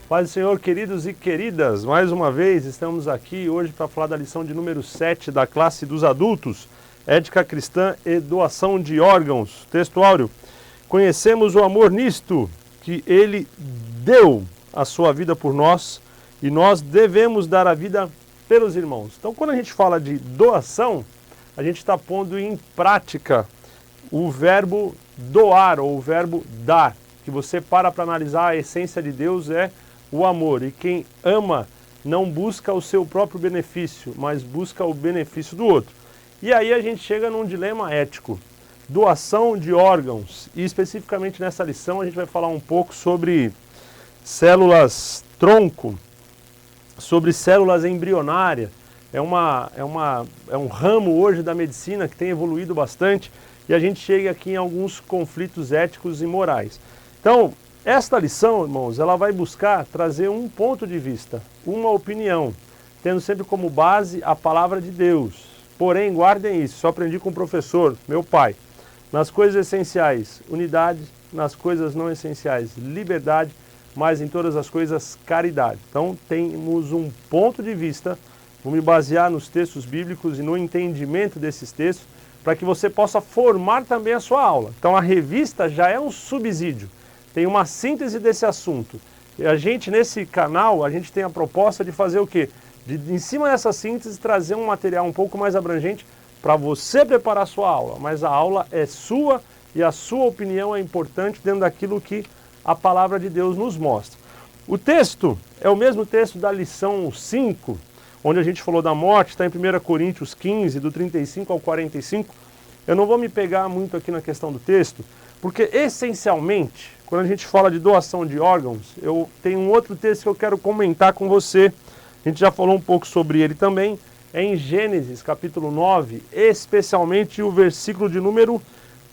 Paz do Senhor, queridos e queridas, mais uma vez estamos aqui hoje para falar da lição de número 7 da classe dos adultos, Ética Cristã e Doação de Órgãos. Texto áureo: conhecemos o amor nisto, que Ele deu a sua vida por nós e nós devemos dar a vida pelos irmãos. Então, quando a gente fala de doação, a gente está pondo em prática o verbo doar ou o verbo dar, que você para analisar a essência de Deus é o amor, e quem ama não busca o seu próprio benefício, mas busca o benefício do outro. E aí a gente chega num dilema ético, doação de órgãos, e especificamente nessa lição a gente vai falar um pouco sobre células tronco, sobre células embrionárias. É um ramo hoje da medicina que tem evoluído bastante, e a gente chega aqui em alguns conflitos éticos e morais. Então, esta lição, irmãos, ela vai buscar trazer um ponto de vista, uma opinião, tendo sempre como base a palavra de Deus. Porém, guardem isso, só aprendi com o professor, meu pai. Nas coisas essenciais, unidade; nas coisas não essenciais, liberdade; mas em todas as coisas, caridade. Então, temos um ponto de vista, vou me basear nos textos bíblicos e no entendimento desses textos, para que você possa formar também a sua aula. Então, a revista já é um subsídio. Tem uma síntese desse assunto. E a gente, nesse canal, a gente tem a proposta de fazer o quê? Em cima dessa síntese, trazer um material um pouco mais abrangente para você preparar a sua aula. Mas a aula é sua e a sua opinião é importante dentro daquilo que a palavra de Deus nos mostra. O texto é o mesmo texto da lição 5, onde a gente falou da morte, está em 1 Coríntios 15, do 35 ao 45. Eu não vou me pegar muito aqui na questão do texto, porque essencialmente, quando a gente fala de doação de órgãos, eu tenho um outro texto que eu quero comentar com você. A gente já falou um pouco sobre ele também. É em Gênesis, capítulo 9, especialmente o versículo de número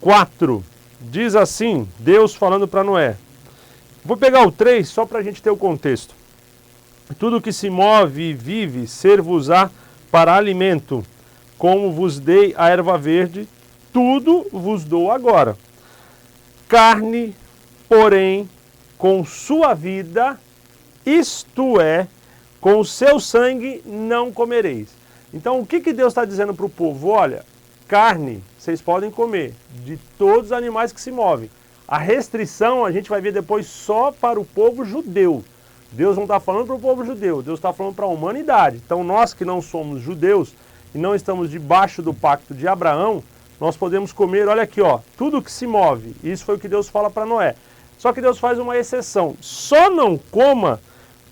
4. Diz assim, Deus falando para Noé. Vou pegar o 3 só para a gente ter o contexto. Tudo que se move e vive, ser-vos-á para alimento. Como vos dei a erva verde, tudo vos dou agora. Carne, porém, com sua vida, isto é, com o seu sangue, não comereis. Então, o que Deus está dizendo para o povo? Olha, carne, vocês podem comer, de todos os animais que se movem. A restrição, a gente vai ver depois, só para o povo judeu. Deus não está falando para o povo judeu, Deus está falando para a humanidade. Então, nós que não somos judeus e não estamos debaixo do pacto de Abraão, nós podemos comer, olha aqui, ó, tudo que se move. Isso foi o que Deus fala para Noé. Só que Deus faz uma exceção. Só não coma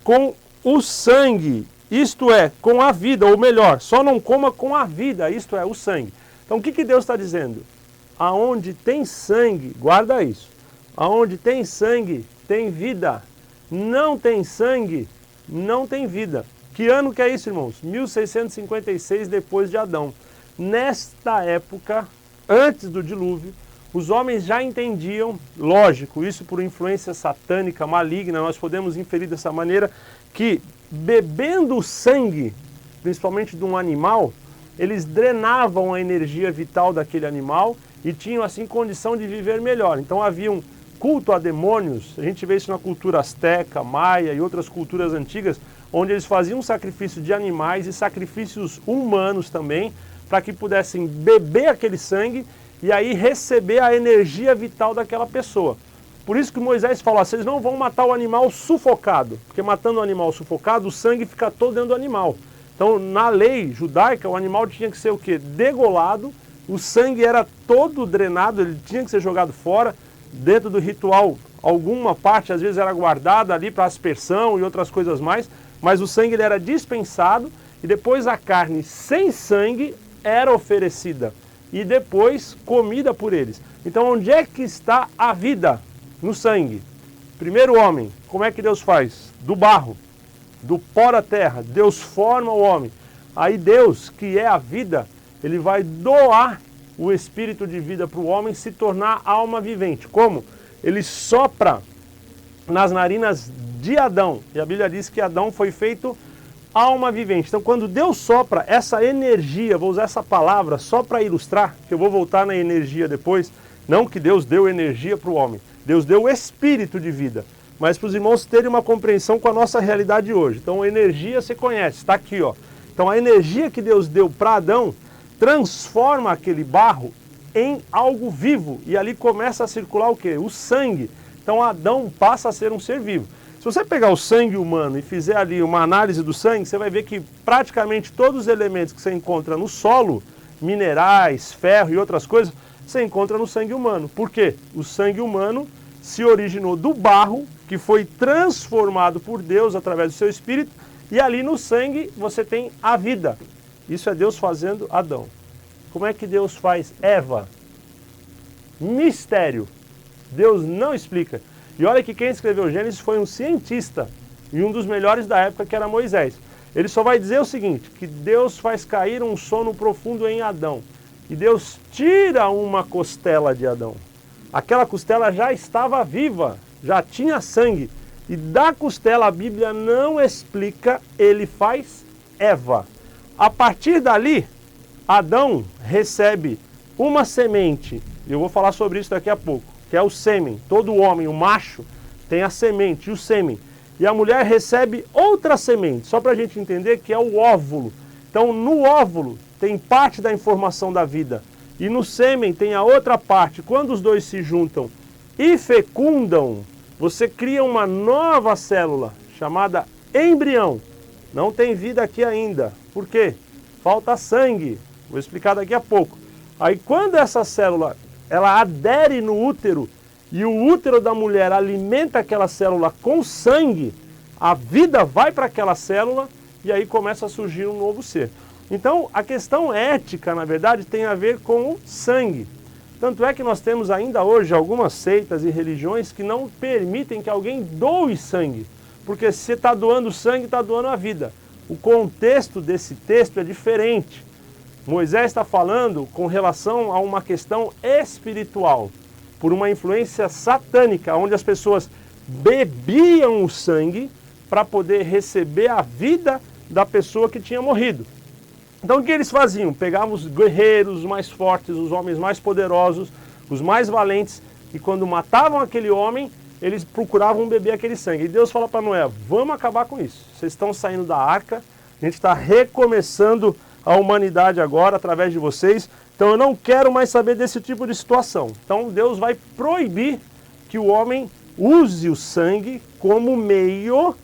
com o sangue, isto é, com a vida, ou melhor, só não coma com a vida, isto é, o sangue. Então o que Deus está dizendo? Aonde tem sangue, guarda isso. Aonde tem sangue, tem vida. Não tem sangue, não tem vida. Que ano que é isso, irmãos? 1656 depois de Adão. Nesta época, antes do dilúvio, os homens já entendiam, lógico, isso por influência satânica, maligna, nós podemos inferir dessa maneira, que bebendo o sangue, principalmente de um animal, eles drenavam a energia vital daquele animal e tinham assim condição de viver melhor. Então havia um culto a demônios, a gente vê isso na cultura asteca, maia e outras culturas antigas, onde eles faziam um sacrifício de animais e sacrifícios humanos também, para que pudessem beber aquele sangue e aí receber a energia vital daquela pessoa. Por isso que Moisés falou, vocês não vão matar o animal sufocado, porque matando o animal sufocado, o sangue fica todo dentro do animal. Então, na lei judaica, o animal tinha que ser o quê? Degolado, o sangue era todo drenado, ele tinha que ser jogado fora. Dentro do ritual, alguma parte às vezes era guardada ali para aspersão e outras coisas mais, mas o sangue ele era dispensado e depois a carne sem sangue era oferecida e depois comida por eles. Então onde é que está a vida? No sangue. Primeiro homem, como é que Deus faz? Do barro, do pó da terra, Deus forma o homem. Aí Deus, que é a vida, ele vai doar o espírito de vida para o homem se tornar alma vivente. Como? Ele sopra nas narinas de Adão. E a Bíblia diz que Adão foi feito alma vivente. Então, quando Deus sopra essa energia, vou usar essa palavra só para ilustrar, que eu vou voltar na energia depois, não que Deus deu energia para o homem, Deus deu o espírito de vida. mas para os irmãos terem uma compreensão com a nossa realidade hoje. Então, energia você conhece, está aqui, ó. Então, a energia que Deus deu para Adão transforma aquele barro em algo vivo. E ali começa a circular o quê? O sangue. Então, Adão passa a ser um ser vivo. Se você pegar o sangue humano e fizer ali uma análise do sangue, você vai ver que praticamente todos os elementos que você encontra no solo, minerais, ferro e outras coisas, você encontra no sangue humano. Por quê? O sangue humano se originou do barro, que foi transformado por Deus através do seu espírito, e ali no sangue você tem a vida. Isso é Deus fazendo Adão. Como é que Deus faz Eva? Mistério. Deus não explica. E olha que quem escreveu Gênesis foi um cientista, e um dos melhores da época, que era Moisés. Ele só vai dizer o seguinte, que Deus faz cair um sono profundo em Adão. E Deus tira uma costela de Adão. Aquela costela já estava viva, já tinha sangue. E da costela a Bíblia não explica, ele faz Eva. A partir dali, Adão recebe uma semente, e eu vou falar sobre isso daqui a pouco, que é o sêmen. Todo homem, o macho, tem a semente, o sêmen. E a mulher recebe outra semente, só para a gente entender que é o óvulo. Então, no óvulo tem parte da informação da vida, e no sêmen tem a outra parte. Quando os dois se juntam e fecundam, você cria uma nova célula, chamada embrião. Não tem vida aqui ainda. Por quê? Falta sangue. Vou explicar daqui a pouco. Aí quando essa célula ela adere no útero, e o útero da mulher alimenta aquela célula com sangue, a vida vai para aquela célula e aí começa a surgir um novo ser. Então a questão ética, na verdade, tem a ver com o sangue. Tanto é que nós temos ainda hoje algumas seitas e religiões que não permitem que alguém doe sangue. Porque se você está doando sangue, está doando a vida. O contexto desse texto é diferente. Moisés está falando com relação a uma questão espiritual, por uma influência satânica, onde as pessoas bebiam o sangue para poder receber a vida da pessoa que tinha morrido. Então o que eles faziam? Pegavam os guerreiros, os mais fortes, os homens mais poderosos, os mais valentes, e quando matavam aquele homem, eles procuravam beber aquele sangue. E Deus fala para Noé, vamos acabar com isso. Vocês estão saindo da arca, a gente está recomeçando a humanidade agora através de vocês, então eu não quero mais saber desse tipo de situação. Então Deus vai proibir que o homem use o sangue como meio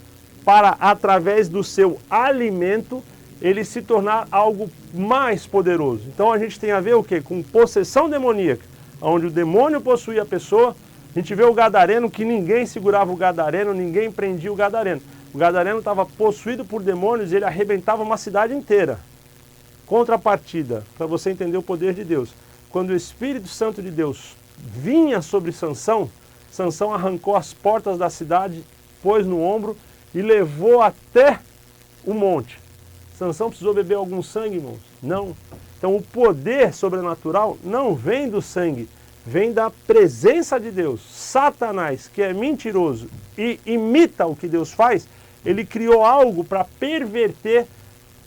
para, através do seu alimento, ele se tornar algo mais poderoso. Então a gente tem a ver o quê? Com possessão demoníaca, onde o demônio possuía a pessoa. A gente vê o gadareno, que ninguém segurava o gadareno, ninguém prendia o gadareno. O gadareno estava possuído por demônios e ele arrebentava uma cidade inteira. Contrapartida, para você entender o poder de Deus. Quando o Espírito Santo de Deus vinha sobre Sansão, Sansão arrancou as portas da cidade, pôs no ombro e levou até o monte. Sansão precisou beber algum sangue, irmãos? Não. Então o poder sobrenatural não vem do sangue, vem da presença de Deus. Satanás, que é mentiroso e imita o que Deus faz, ele criou algo para perverter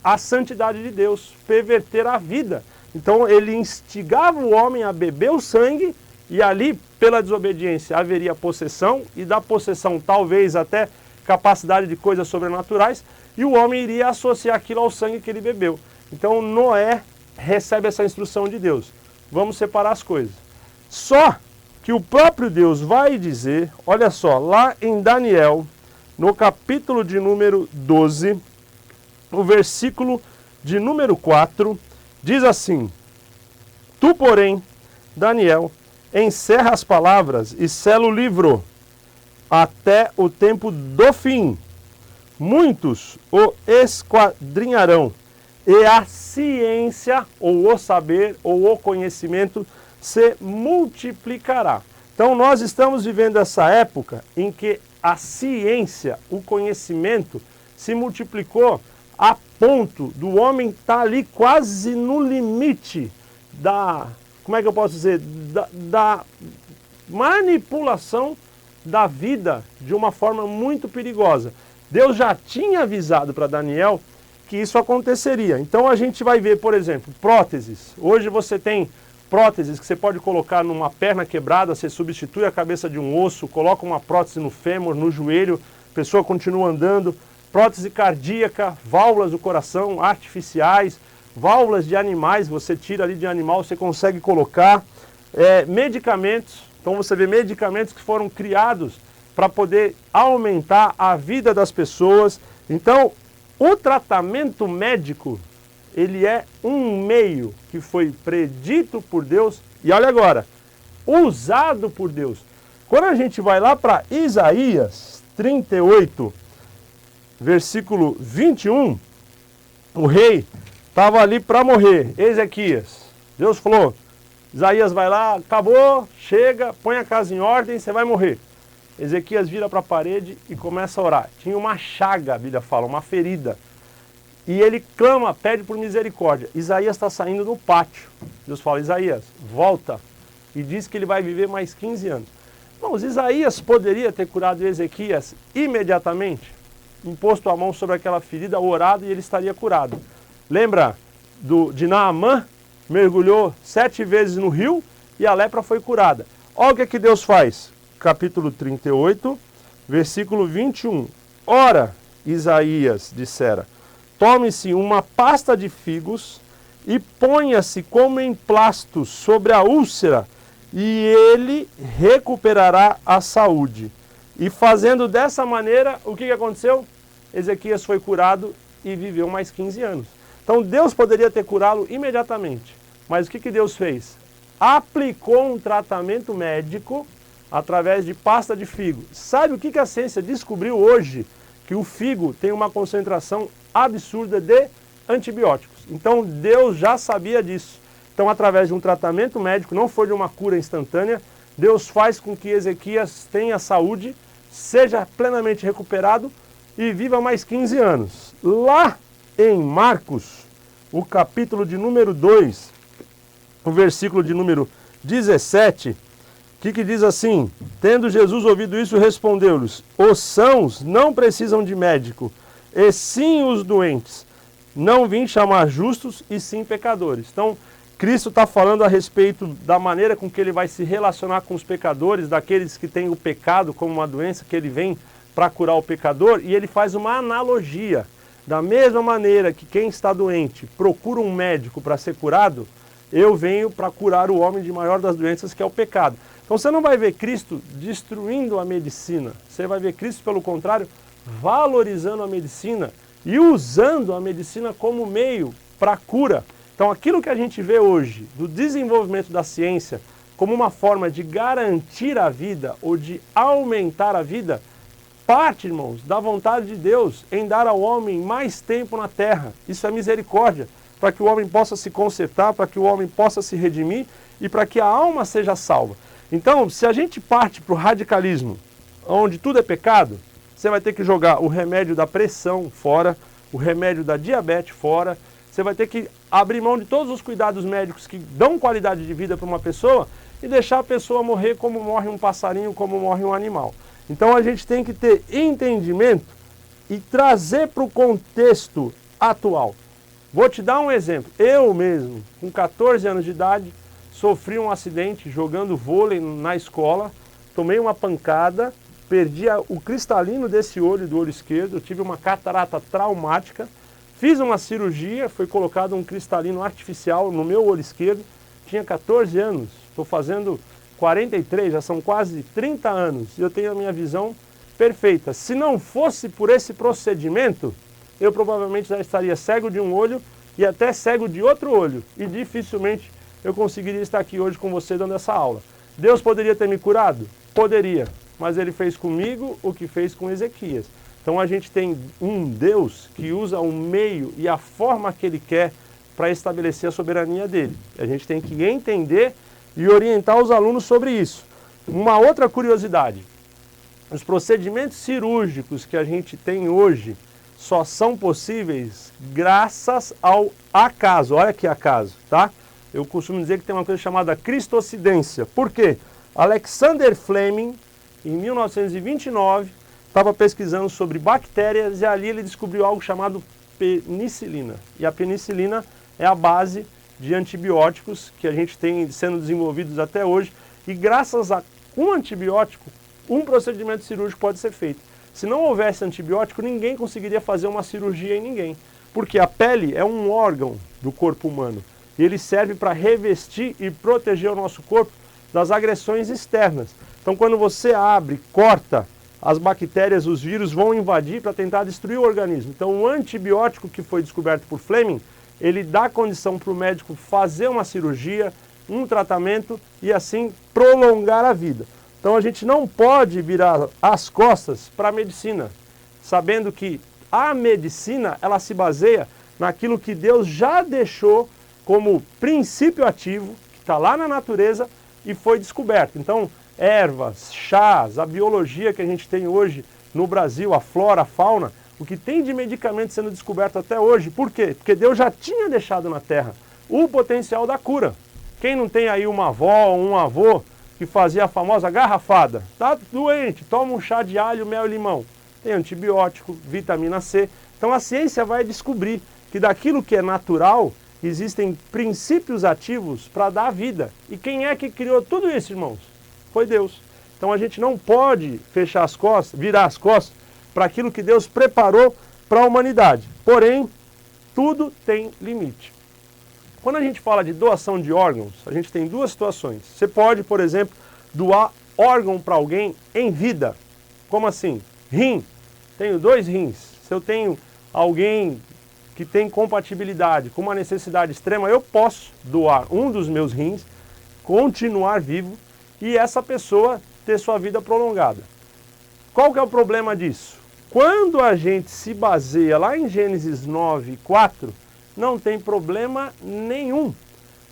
a santidade de Deus, perverter a vida. Então ele instigava o homem a beber o sangue, e ali, pela desobediência, haveria possessão, e da possessão talvez até capacidade de coisas sobrenaturais, e o homem iria associar aquilo ao sangue que ele bebeu. Então Noé recebe essa instrução de Deus. Vamos separar as coisas. Só que o próprio Deus vai dizer, olha só, lá em Daniel, no capítulo de número 12, o versículo de número 4, diz assim: Tu, porém, Daniel, encerra as palavras e sela o livro até o tempo do fim. Muitos o esquadrinharão, e a ciência, ou o saber, ou o conhecimento, se multiplicará. Então nós estamos vivendo essa época em que a ciência, o conhecimento, se multiplicou a ponto do homem estar ali quase no limite da, como é que eu posso dizer, da manipulação da vida de uma forma muito perigosa. Deus já tinha avisado para Daniel que isso aconteceria. Então a gente vai ver, por exemplo, próteses. Hoje você tem próteses que você pode colocar numa perna quebrada, você substitui a cabeça de um osso, coloca uma prótese no fêmur, no joelho, a pessoa continua andando. Prótese cardíaca, válvulas do coração artificiais, válvulas de animais, você tira ali de animal, você consegue colocar. Medicamentos, então você vê medicamentos que foram criados para poder aumentar a vida das pessoas. Então, o tratamento médico, ele é um meio que foi predito por Deus e olha agora, usado por Deus. Quando a gente vai lá para Isaías 38, versículo 21, o rei estava ali para morrer, Ezequias. Deus falou, Isaías vai lá, acabou, chega, põe a casa em ordem, você vai morrer. Ezequias vira para a parede e começa a orar. Tinha uma chaga, a Bíblia fala, uma ferida. E ele clama, pede por misericórdia. Isaías está saindo no pátio. Deus fala, Isaías, volta. E diz que ele vai viver mais 15 anos. Irmãos, Isaías poderia ter curado Ezequias imediatamente, imposto a mão sobre aquela ferida, orado e ele estaria curado. Lembra de Naamã? Mergulhou 7 vezes no rio e a lepra foi curada. Olha o que, que Deus faz. Capítulo 38, versículo 21. Ora, Isaías dissera, tome-se uma pasta de figos e ponha-se como emplasto sobre a úlcera e ele recuperará a saúde. E fazendo dessa maneira, o que aconteceu? Ezequias foi curado e viveu mais 15 anos. Então Deus poderia ter curá-lo imediatamente. Mas o que Deus fez? Aplicou um tratamento médico através de pasta de figo. Sabe o que a ciência descobriu hoje? Que o figo tem uma concentração absurda de antibióticos. Então Deus já sabia disso. Então através de um tratamento médico, não foi de uma cura instantânea, Deus faz com que Ezequias tenha saúde, seja plenamente recuperado e viva mais 15 anos. Lá em Marcos, o capítulo de número 2, o versículo de número 17, que diz assim, tendo Jesus ouvido isso, respondeu-lhes, os sãos não precisam de médico, e sim os doentes. Não vim chamar justos, e sim pecadores. Então, Cristo está falando a respeito da maneira com que ele vai se relacionar com os pecadores, daqueles que têm o pecado como uma doença, que ele vem para curar o pecador, e ele faz uma analogia. Da mesma maneira que quem está doente procura um médico para ser curado, eu venho para curar o homem de maior das doenças, que é o pecado. Então você não vai ver Cristo destruindo a medicina, você vai ver Cristo, pelo contrário, valorizando a medicina e usando a medicina como meio para a cura. Então aquilo que a gente vê hoje do desenvolvimento da ciência como uma forma de garantir a vida ou de aumentar a vida, parte, irmãos, da vontade de Deus em dar ao homem mais tempo na terra. Isso é misericórdia, para que o homem possa se consertar, para que o homem possa se redimir e para que a alma seja salva. Então, se a gente parte para o radicalismo, onde tudo é pecado, você vai ter que jogar o remédio da pressão fora, o remédio da diabetes fora, você vai ter que abrir mão de todos os cuidados médicos que dão qualidade de vida para uma pessoa e deixar a pessoa morrer como morre um passarinho, como morre um animal. Então a gente tem que ter entendimento e trazer para o contexto atual. Vou te dar um exemplo. Eu mesmo, com 14 anos de idade, sofri um acidente jogando vôlei na escola, tomei uma pancada, perdi o cristalino desse olho, do olho esquerdo, tive uma catarata traumática, fiz uma cirurgia, foi colocado um cristalino artificial no meu olho esquerdo, tinha 14 anos, estou fazendo 43, já são quase 30 anos, e eu tenho a minha visão perfeita. Se não fosse por esse procedimento, eu provavelmente já estaria cego de um olho e até cego de outro olho, e dificilmente eu conseguiria estar aqui hoje com você dando essa aula. Deus poderia ter me curado? Poderia, mas ele fez comigo o que fez com Ezequias. Então a gente tem um Deus que usa o meio e a forma que ele quer para estabelecer a soberania dele. A gente tem que entender e orientar os alunos sobre isso. Uma outra curiosidade, os procedimentos cirúrgicos que a gente tem hoje só são possíveis graças ao acaso. Olha que acaso, tá? Eu costumo dizer que tem uma coisa chamada cristocidência. Por quê? Alexander Fleming, em 1929, estava pesquisando sobre bactérias e ali ele descobriu algo chamado penicilina. E a penicilina é a base de antibióticos que a gente tem sendo desenvolvidos até hoje, e graças a um antibiótico, um procedimento cirúrgico pode ser feito. Se não houvesse antibiótico, ninguém conseguiria fazer uma cirurgia em ninguém, porque a pele é um órgão do corpo humano, e ele serve para revestir e proteger o nosso corpo das agressões externas. Então quando você abre, corta, as bactérias, os vírus vão invadir para tentar destruir o organismo. Então o antibiótico que foi descoberto por Fleming, ele dá condição para o médico fazer uma cirurgia, um tratamento e assim prolongar a vida. Então a gente não pode virar as costas para a medicina, sabendo que a medicina ela se baseia naquilo que Deus já deixou como princípio ativo, que está lá na natureza e foi descoberto. Então ervas, chás, a biologia que a gente tem hoje no Brasil, a flora, a fauna, o que tem de medicamento sendo descoberto até hoje. Por quê? Porque Deus já tinha deixado na terra o potencial da cura. Quem não tem aí uma avó ou um avô que fazia a famosa garrafada? Tá doente, toma um chá de alho, mel e limão. Tem antibiótico, vitamina C. Então a ciência vai descobrir que daquilo que é natural existem princípios ativos para dar vida. E quem é que criou tudo isso, irmãos? Foi Deus. Então a gente não pode fechar as costas, virar as costas para aquilo que Deus preparou para a humanidade. Porém, tudo tem limite. Quando a gente fala de doação de órgãos, a gente tem duas situações. Você pode, por exemplo, doar órgão para alguém em vida. Como assim? Rim. Tenho 2 rins. Se eu tenho alguém que tem compatibilidade com uma necessidade extrema, eu posso doar um dos meus rins, continuar vivo e essa pessoa ter sua vida prolongada. Qual que é o problema disso? Quando a gente se baseia lá em Gênesis 9:4, não tem problema nenhum.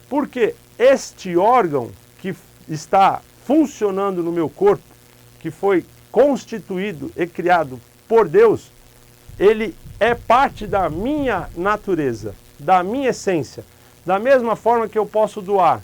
Porque este órgão que está funcionando no meu corpo, que foi constituído e criado por Deus, ele é parte da minha natureza, da minha essência. Da mesma forma que eu posso doar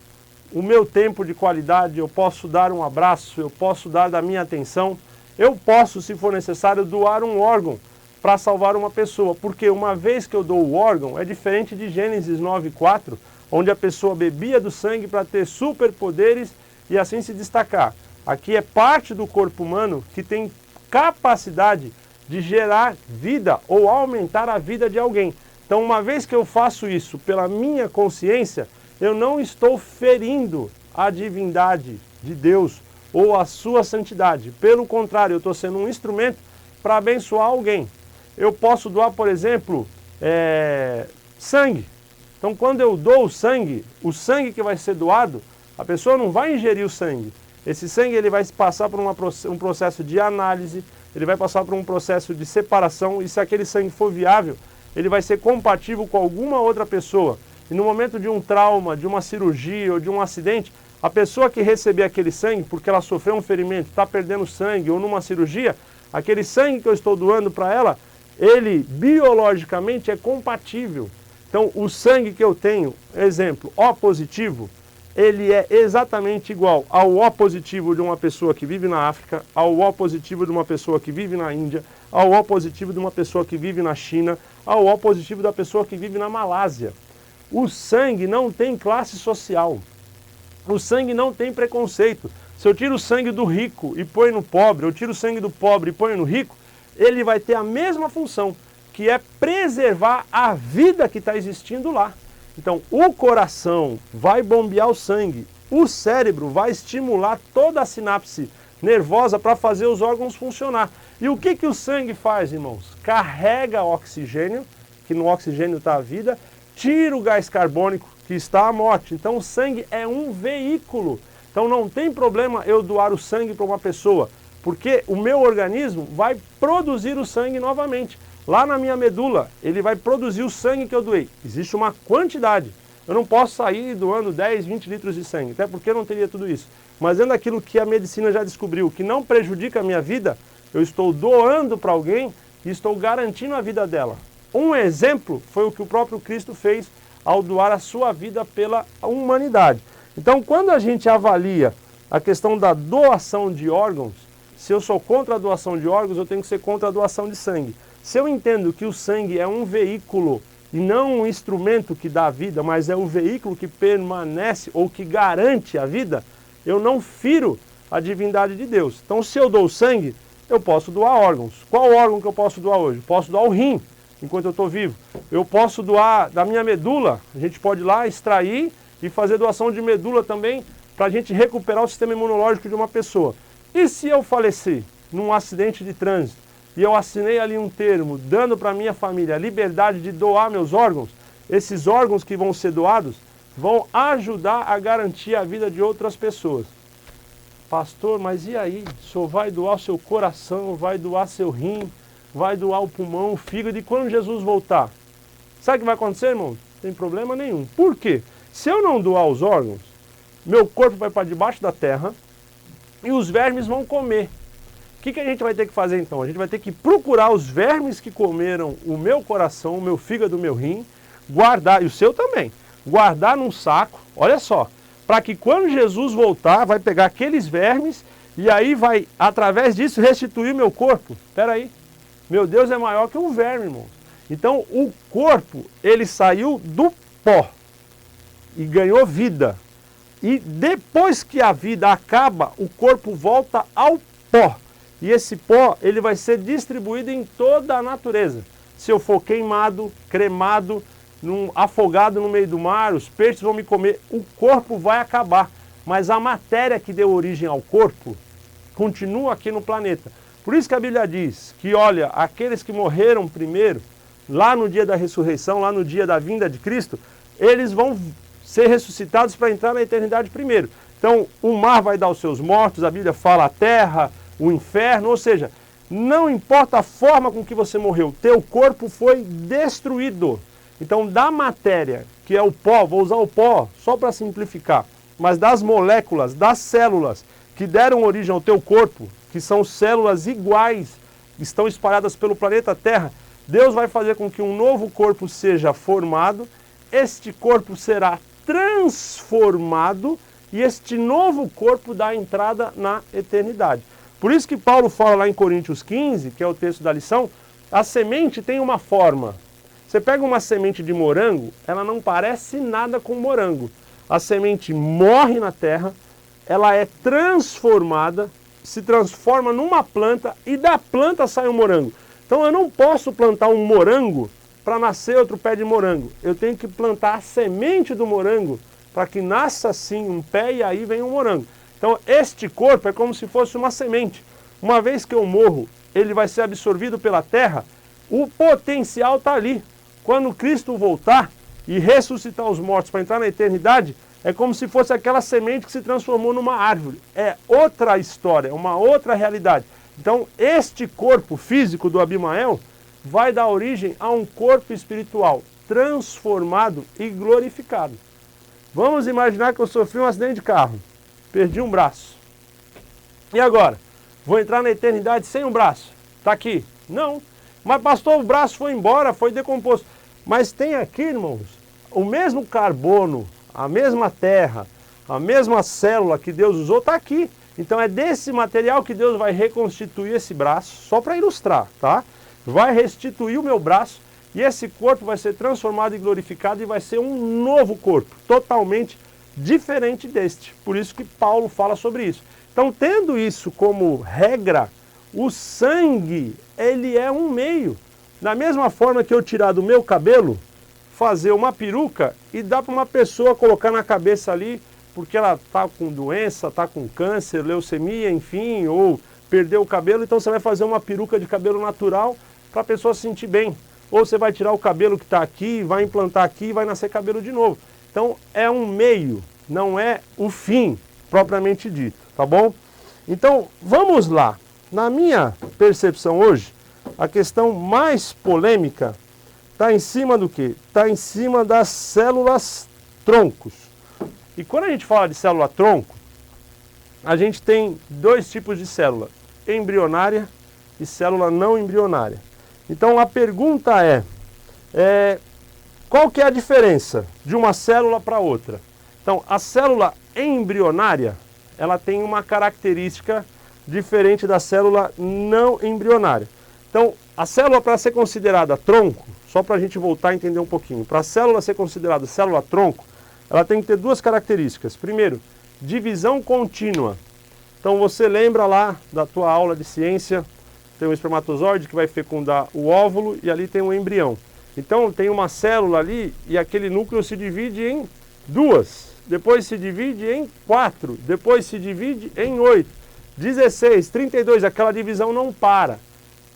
o meu tempo de qualidade, eu posso dar um abraço, eu posso dar da minha atenção, eu posso, se for necessário, doar um órgão para salvar uma pessoa, porque uma vez que eu dou o órgão, é diferente de Gênesis 9:4, onde a pessoa bebia do sangue para ter superpoderes e assim se destacar. Aqui é parte do corpo humano que tem capacidade de gerar vida ou aumentar a vida de alguém. Então, uma vez que eu faço isso pela minha consciência, eu não estou ferindo a divindade de Deus ou a sua santidade. Pelo contrário, eu estou sendo um instrumento para abençoar alguém. Eu posso doar, por exemplo, sangue. Então, quando eu dou o sangue que vai ser doado, a pessoa não vai ingerir o sangue. Esse sangue ele vai passar por um processo de análise, ele vai passar por um processo de separação, e se aquele sangue for viável, ele vai ser compatível com alguma outra pessoa. E no momento de um trauma, de uma cirurgia ou de um acidente, a pessoa que receber aquele sangue, porque ela sofreu um ferimento, está perdendo sangue, ou numa cirurgia, aquele sangue que eu estou doando para ela, ele biologicamente é compatível. Então o sangue que eu tenho, exemplo, O positivo, ele é exatamente igual ao O positivo de uma pessoa que vive na África, ao O positivo de uma pessoa que vive na Índia, ao O positivo de uma pessoa que vive na China, ao O positivo da pessoa que vive na Malásia. O sangue não tem classe social. O sangue não tem preconceito. Se eu tiro o sangue do rico e põe no pobre, eu tiro o sangue do pobre e põe no rico, ele vai ter a mesma função, que é preservar a vida que está existindo lá. Então, o coração vai bombear o sangue, o cérebro vai estimular toda a sinapse nervosa para fazer os órgãos funcionar. E o que o sangue faz, irmãos? Carrega oxigênio, que no oxigênio está a vida, tira o gás carbônico, que está a morte. Então, o sangue é um veículo. Então, não tem problema eu doar o sangue para uma pessoa, porque o meu organismo vai produzir o sangue novamente. Lá na minha medula, ele vai produzir o sangue que eu doei. Existe uma quantidade. Eu não posso sair doando 10, 20 litros de sangue, até porque eu não teria tudo isso. Mas dentro daquilo que a medicina já descobriu, que não prejudica a minha vida, eu estou doando para alguém e estou garantindo a vida dela. Um exemplo foi o que o próprio Cristo fez ao doar a sua vida pela humanidade. Então, quando a gente avalia a questão da doação de órgãos, se eu sou contra a doação de órgãos, eu tenho que ser contra a doação de sangue. Se eu entendo que o sangue é um veículo e não um instrumento que dá a vida, mas é o veículo que permanece ou que garante a vida, eu não firo a divindade de Deus. Então, se eu dou sangue, eu posso doar órgãos. Qual órgão que eu posso doar hoje? Posso doar o rim, enquanto eu estou vivo. Eu posso doar da minha medula, a gente pode ir lá extrair e fazer doação de medula também, para a gente recuperar o sistema imunológico de uma pessoa. E se eu falecer num acidente de trânsito, e eu assinei ali um termo, dando para a minha família a liberdade de doar meus órgãos, esses órgãos que vão ser doados vão ajudar a garantir a vida de outras pessoas. Pastor, mas e aí? O senhor vai doar o seu coração, vai doar seu rim, vai doar o pulmão, o fígado, e quando Jesus voltar? Sabe o que vai acontecer, irmão? Não tem problema nenhum. Por quê? Se eu não doar os órgãos, meu corpo vai para debaixo da terra e os vermes vão comer. O que a gente vai ter que fazer então? A gente vai ter que procurar os vermes que comeram o meu coração, o meu fígado, o meu rim, guardar, e o seu também, guardar num saco, olha só, para que quando Jesus voltar, vai pegar aqueles vermes e aí vai, através disso, restituir o meu corpo. Espera aí, meu Deus é maior que um verme, irmão. Então o corpo, ele saiu do pó e ganhou vida. E depois que a vida acaba, o corpo volta ao pó. E esse pó, ele vai ser distribuído em toda a natureza. Se eu for queimado, cremado, afogado no meio do mar, os peixes vão me comer, o corpo vai acabar. Mas a matéria que deu origem ao corpo continua aqui no planeta. Por isso que a Bíblia diz que, olha, aqueles que morreram primeiro, lá no dia da ressurreição, lá no dia da vinda de Cristo, eles vão ser ressuscitados para entrar na eternidade primeiro. Então, o mar vai dar os seus mortos, a Bíblia fala a terra, o inferno, ou seja, não importa a forma com que você morreu, teu corpo foi destruído. Então, da matéria, que é o pó, vou usar o pó só para simplificar, mas das moléculas, das células que deram origem ao teu corpo, que são células iguais, estão espalhadas pelo planeta Terra, Deus vai fazer com que um novo corpo seja formado, este corpo será transformado e este novo corpo dá entrada na eternidade. Por isso que Paulo fala lá em Coríntios 15, que é o texto da lição, a semente tem uma forma. Você pega uma semente de morango, ela não parece nada com morango. A semente morre na terra, ela é transformada, se transforma numa planta e da planta sai um morango. Então eu não posso plantar um morango para nascer outro pé de morango. Eu tenho que plantar a semente do morango para que nasça assim um pé e aí vem um morango. Então este corpo é como se fosse uma semente. Uma vez que eu morro, ele vai ser absorvido pela terra, o potencial está ali. Quando Cristo voltar e ressuscitar os mortos para entrar na eternidade, é como se fosse aquela semente que se transformou numa árvore. É outra história, uma outra realidade. Então este corpo físico do Abimael vai dar origem a um corpo espiritual transformado e glorificado. Vamos imaginar que eu sofri um acidente de carro, perdi um braço. E agora? Vou entrar na eternidade sem um braço? Está aqui? Não. Mas pastor, o braço foi embora, foi decomposto. Mas tem aqui, irmãos, o mesmo carbono, a mesma terra, a mesma célula que Deus usou está aqui. Então é desse material que Deus vai reconstituir esse braço, só para ilustrar, tá? Vai restituir o meu braço e esse corpo vai ser transformado e glorificado e vai ser um novo corpo, totalmente diferente deste. Por isso que Paulo fala sobre isso. Então, tendo isso como regra, o sangue, ele é um meio. Da mesma forma que eu tirar do meu cabelo, fazer uma peruca e dar para uma pessoa colocar na cabeça ali, porque ela está com doença, está com câncer, leucemia, enfim, ou perdeu o cabelo, então você vai fazer uma peruca de cabelo natural para a pessoa se sentir bem. Ou você vai tirar o cabelo que está aqui, vai implantar aqui e vai nascer cabelo de novo. Então é um meio, não é o fim propriamente dito, tá bom? Então vamos lá. Na minha percepção hoje, a questão mais polêmica está em cima do quê? Está em cima das células troncos. E quando a gente fala de célula tronco, a gente tem dois tipos de célula, embrionária e célula não embrionária. Então a pergunta é qual que é a diferença de uma célula para outra? Então a célula embrionária, ela tem uma característica diferente da célula não embrionária. Então a célula, para ser considerada tronco, só para a gente voltar a entender um pouquinho. Para a célula ser considerada célula-tronco, ela tem que ter duas características. Primeiro, divisão contínua. Então você lembra lá da tua aula de ciência, tem um espermatozoide que vai fecundar o óvulo e ali tem um embrião. Então tem uma célula ali e aquele núcleo se divide em 2, depois se divide em 4, depois se divide em 8, 16, 32, aquela divisão não para,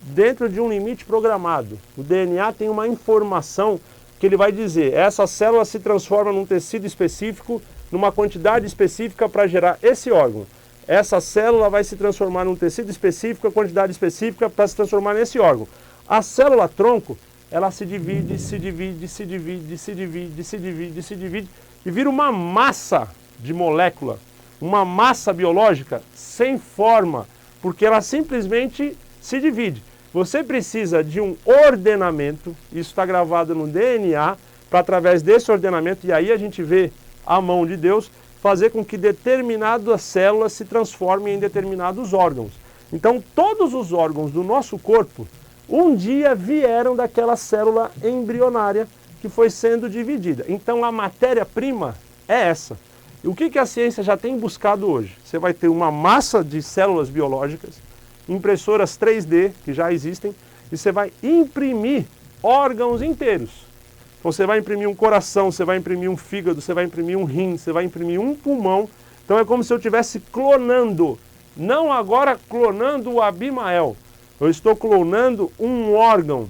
dentro de um limite programado. O DNA tem uma informação que ele vai dizer, essa célula se transforma num tecido específico, numa quantidade específica para gerar esse órgão. Essa célula vai se transformar num tecido específico, a quantidade específica para se transformar nesse órgão. A célula-tronco, ela se divide, se divide, se divide, se divide, se divide, se divide e vira uma massa de molécula, uma massa biológica sem forma, porque ela simplesmente se divide. Você precisa de um ordenamento, isso está gravado no DNA, para através desse ordenamento, e aí a gente vê a mão de Deus, fazer com que determinadas células se transformem em determinados órgãos. Então todos os órgãos do nosso corpo, um dia vieram daquela célula embrionária que foi sendo dividida. Então a matéria-prima é essa. E o que a ciência já tem buscado hoje? Você vai ter uma massa de células biológicas, impressoras 3D que já existem, e você vai imprimir órgãos inteiros. Então você vai imprimir um coração, você vai imprimir um fígado, você vai imprimir um rim, você vai imprimir um pulmão. Então é como se eu estivesse clonando, não agora clonando o Abimael. Eu estou clonando um órgão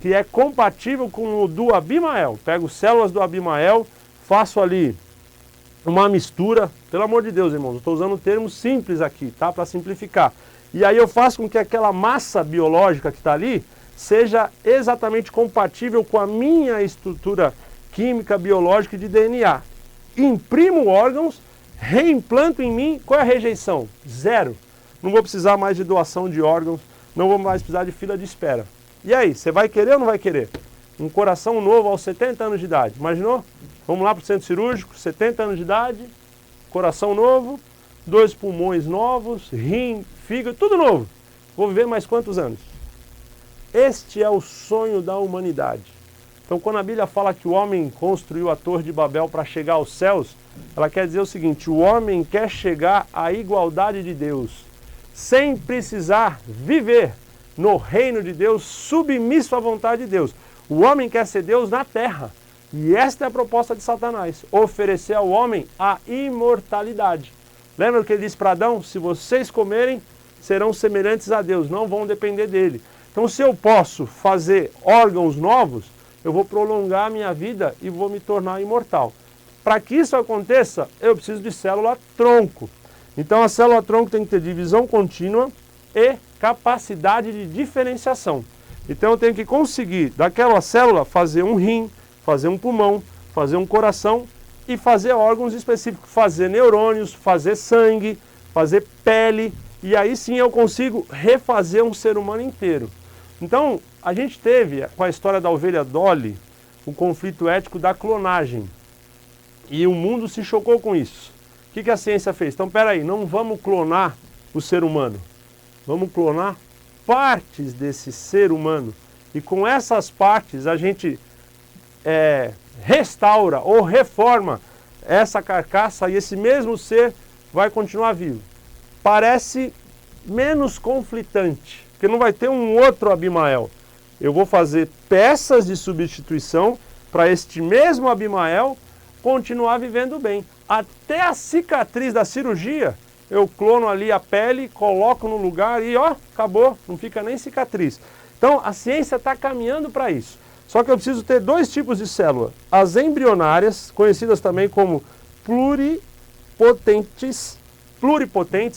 que é compatível com o do Abimael. Pego células do Abimael, faço ali uma mistura. Pelo amor de Deus, irmãos, eu estou usando termos simples aqui, tá? Para simplificar. E aí eu faço com que aquela massa biológica que está ali seja exatamente compatível com a minha estrutura química, biológica e de DNA. Imprimo órgãos, reimplanto em mim, qual é a rejeição? 0. Não vou precisar mais de doação de órgãos, não vou mais precisar de fila de espera. E aí, você vai querer ou não vai querer? Um coração novo aos 70 anos de idade, imaginou? Vamos lá para o centro cirúrgico, 70 anos de idade, coração novo, 2 pulmões novos, rim, fígado, tudo novo. Vou viver mais quantos anos? Este é o sonho da humanidade. Então, quando a Bíblia fala que o homem construiu a Torre de Babel para chegar aos céus, ela quer dizer o seguinte, o homem quer chegar à igualdade de Deus, sem precisar viver no reino de Deus, submisso à vontade de Deus. O homem quer ser Deus na terra. E esta é a proposta de Satanás, oferecer ao homem a imortalidade. Lembra o que ele disse para Adão? Se vocês comerem, serão semelhantes a Deus, não vão depender dele. Então, se eu posso fazer órgãos novos, eu vou prolongar a minha vida e vou me tornar imortal. Para que isso aconteça, eu preciso de célula-tronco. Então, a célula-tronco tem que ter divisão contínua e capacidade de diferenciação. Então, eu tenho que conseguir, daquela célula, fazer um rim, fazer um pulmão, fazer um coração e fazer órgãos específicos, fazer neurônios, fazer sangue, fazer pele, e aí sim eu consigo refazer um ser humano inteiro. Então, a gente teve, com a história da ovelha Dolly, o conflito ético da clonagem. E o mundo se chocou com isso. O que a ciência fez? Então, peraí, não vamos clonar o ser humano. Vamos clonar partes desse ser humano. E com essas partes, a gente restaura ou reforma essa carcaça e esse mesmo ser vai continuar vivo. Parece menos conflitante, porque não vai ter um outro Abimael. Eu vou fazer peças de substituição para este mesmo Abimael continuar vivendo bem. Até a cicatriz da cirurgia, eu clono ali a pele, coloco no lugar e ó, acabou, não fica nem cicatriz. Então a ciência está caminhando para isso. Só que eu preciso ter 2 tipos de célula. As embrionárias, conhecidas também como pluripotentes,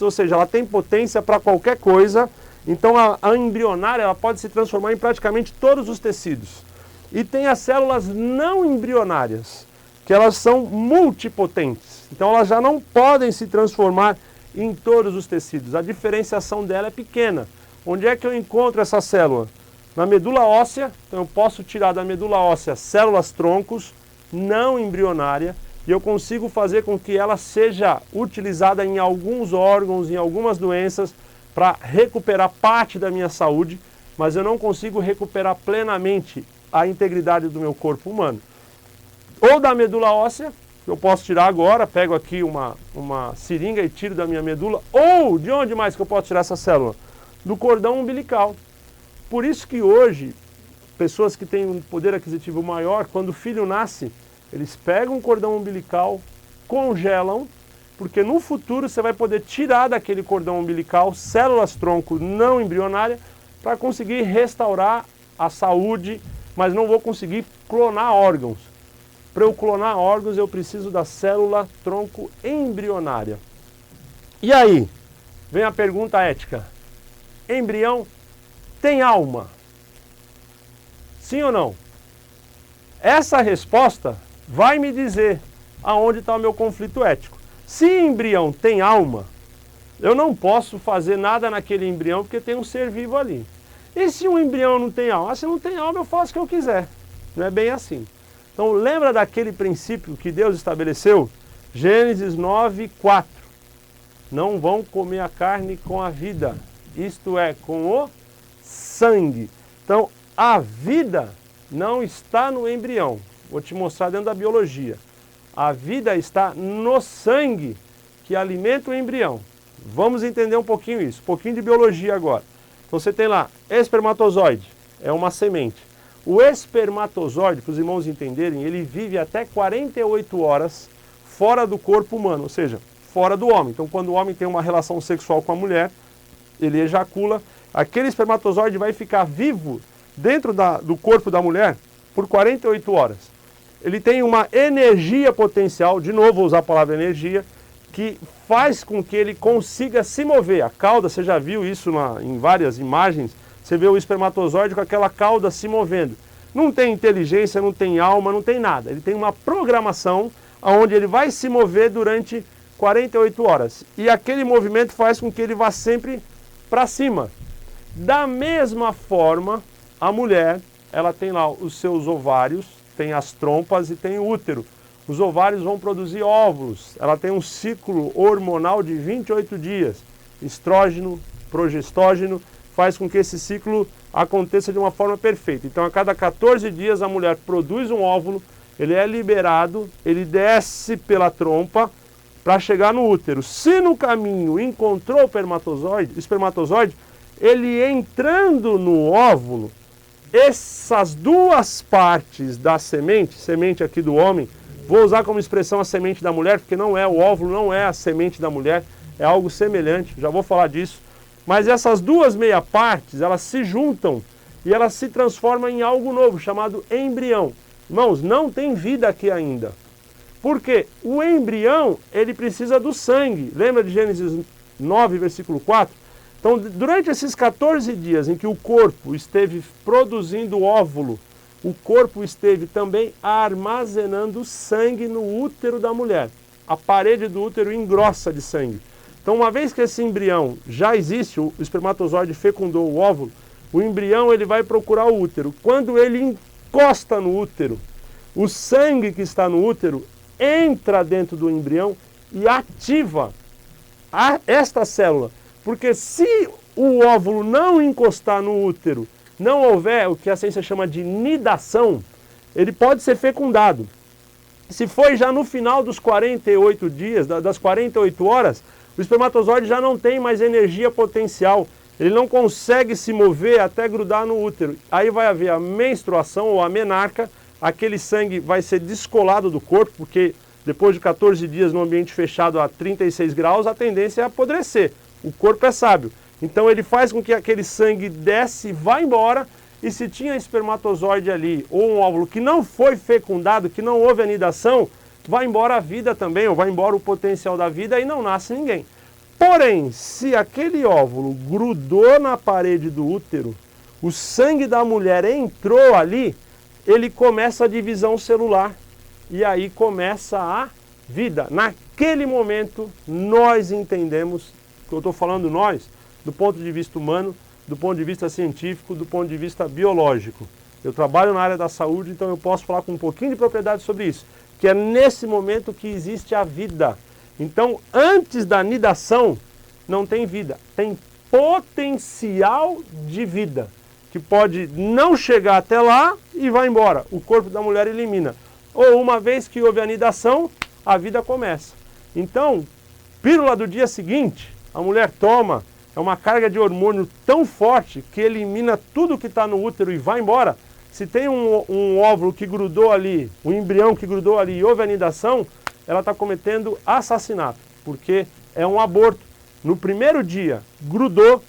ou seja, ela tem potência para qualquer coisa. Então a embrionária ela pode se transformar em praticamente todos os tecidos. E tem as células não embrionárias, que elas são multipotentes. Então elas já não podem se transformar em todos os tecidos. A diferenciação dela é pequena. Onde é que eu encontro essa célula? Na medula óssea, então eu posso tirar da medula óssea células troncos não embrionária e eu consigo fazer com que ela seja utilizada em alguns órgãos, em algumas doenças, para recuperar parte da minha saúde, mas eu não consigo recuperar plenamente a integridade do meu corpo humano. Ou da medula óssea, que eu posso tirar agora, pego aqui uma seringa e tiro da minha medula, ou de onde mais que eu posso tirar essa célula? Do cordão umbilical. Por isso que hoje, pessoas que têm um poder aquisitivo maior, quando o filho nasce, eles pegam o cordão umbilical, congelam, porque no futuro você vai poder tirar daquele cordão umbilical células tronco não embrionárias para conseguir restaurar a saúde, mas não vou conseguir clonar órgãos. Para eu clonar órgãos eu preciso da célula tronco embrionária. E aí, vem a pergunta ética. Embrião tem alma? Sim ou não? Essa resposta vai me dizer aonde está o meu conflito ético. Se embrião tem alma, eu não posso fazer nada naquele embrião porque tem um ser vivo ali. E se um embrião não tem alma? Se não tem alma, eu faço o que eu quiser. Não é bem assim. Então lembra daquele princípio que Deus estabeleceu? Gênesis 9, 4. Não vão comer a carne com a vida, isto é, com o sangue. Então a vida não está no embrião. Vou te mostrar dentro da biologia. A vida está no sangue que alimenta o embrião. Vamos entender um pouquinho isso, um pouquinho de biologia agora. Então você tem lá, espermatozoide, é uma semente. O espermatozoide, para os irmãos entenderem, ele vive até 48 horas fora do corpo humano, ou seja, fora do homem. Então quando o homem tem uma relação sexual com a mulher, ele ejacula, aquele espermatozoide vai ficar vivo dentro do corpo da mulher por 48 horas. Ele tem uma energia potencial, de novo vou usar a palavra energia, que faz com que ele consiga se mover. A cauda, você já viu isso em várias imagens, você vê o espermatozoide com aquela cauda se movendo. Não tem inteligência, não tem alma, não tem nada. Ele tem uma programação onde ele vai se mover durante 48 horas. E aquele movimento faz com que ele vá sempre para cima. Da mesma forma, a mulher, ela tem lá os seus ovários, tem as trompas e tem o útero. Os ovários vão produzir óvulos. Ela tem um ciclo hormonal de 28 dias. Estrógeno, progestógeno, faz com que esse ciclo aconteça de uma forma perfeita. Então, a cada 14 dias, a mulher produz um óvulo, ele é liberado, ele desce pela trompa para chegar no útero. Se no caminho encontrou o espermatozoide, ele entrando no óvulo, essas duas partes da semente aqui do homem, vou usar como expressão a semente da mulher, porque não é o óvulo, não é a semente da mulher, é algo semelhante, já vou falar disso. Mas essas duas meia partes, elas se juntam e elas se transformam em algo novo, chamado embrião. Irmãos, não tem vida aqui ainda. Por quê? O embrião, ele precisa do sangue. Lembra de Gênesis 9, versículo 4? Então, durante esses 14 dias em que o corpo esteve produzindo óvulo, o corpo esteve também armazenando sangue no útero da mulher. A parede do útero engrossa de sangue. Então, uma vez que esse embrião já existe, o espermatozoide fecundou o óvulo, o embrião ele vai procurar o útero. Quando ele encosta no útero, o sangue que está no útero entra dentro do embrião e ativa esta célula. Porque se o óvulo não encostar no útero, não houver o que a ciência chama de nidação, ele pode ser fecundado. Se foi já no final dos 48 dias, das 48 horas, o espermatozoide já não tem mais energia potencial. Ele não consegue se mover até grudar no útero. Aí vai haver a menstruação ou a menarca, aquele sangue vai ser descolado do corpo, porque depois de 14 dias no ambiente fechado a 36 graus, a tendência é apodrecer. O corpo é sábio. Então ele faz com que aquele sangue desce e vá embora, e se tinha espermatozoide ali, ou um óvulo que não foi fecundado, que não houve anidação, vai embora a vida também, ou vai embora o potencial da vida e não nasce ninguém. Porém, se aquele óvulo grudou na parede do útero, o sangue da mulher entrou ali, ele começa a divisão celular, e aí começa a vida. Naquele momento, nós entendemos, que eu estou falando nós, do ponto de vista humano, do ponto de vista científico, do ponto de vista biológico. Eu trabalho na área da saúde, então eu posso falar com um pouquinho de propriedade sobre isso, que é nesse momento que existe a vida. Então, antes da nidação, não tem vida, tem potencial de vida, que pode não chegar até lá, e vai embora. O corpo da mulher elimina. Ou uma vez que houve anidação, a vida começa. Então, pílula do dia seguinte, a mulher toma, é uma carga de hormônio tão forte que elimina tudo que está no útero e vai embora. Se tem um óvulo que grudou ali, um embrião que grudou ali e houve anidação, ela está cometendo assassinato, porque é um aborto. No primeiro dia, grudou,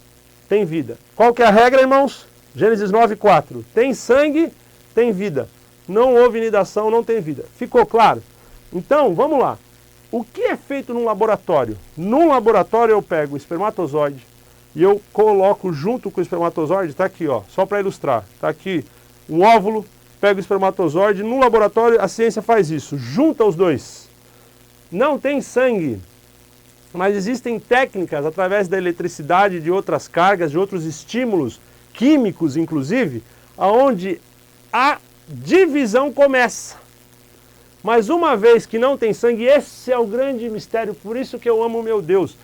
tem vida. Qual que é a regra, irmãos? Gênesis 9:4. Tem sangue, tem vida. Não houve anidação, não tem vida. Ficou claro? Então, vamos lá. O que é feito num laboratório? Num laboratório eu pego o espermatozoide e eu coloco junto com o espermatozoide, está aqui, ó, só para ilustrar, está aqui um óvulo, pego o espermatozoide, no laboratório a ciência faz isso, junta os dois. Não tem sangue, mas existem técnicas através da eletricidade, de outras cargas, de outros estímulos, químicos inclusive, aonde a divisão começa. Mas uma vez que não tem sangue, esse é o grande mistério, por isso que eu amo meu Deus.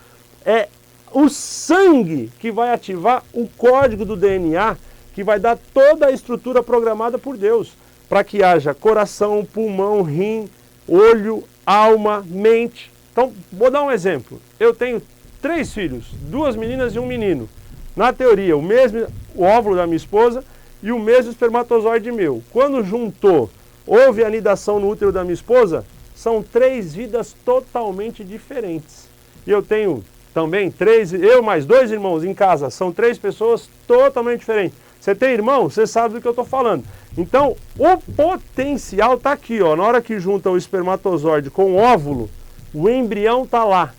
É o sangue que vai ativar o código do DNA, que vai dar toda a estrutura programada por Deus, para que haja coração, pulmão, rim, olho, alma, mente. Então, vou dar um exemplo. Eu tenho 3 filhos, 2 meninas e 1 menino. Na teoria, o mesmo óvulo da minha esposa e o mesmo espermatozoide meu. Quando juntou, houve anidação no útero da minha esposa, são 3 vidas totalmente diferentes. E eu tenho também eu mais 2 irmãos em casa, são 3 pessoas totalmente diferentes. Você tem irmão? Você sabe do que eu estou falando. Então, o potencial está aqui, ó. Na hora que junta o espermatozoide com o óvulo, o embrião está lá.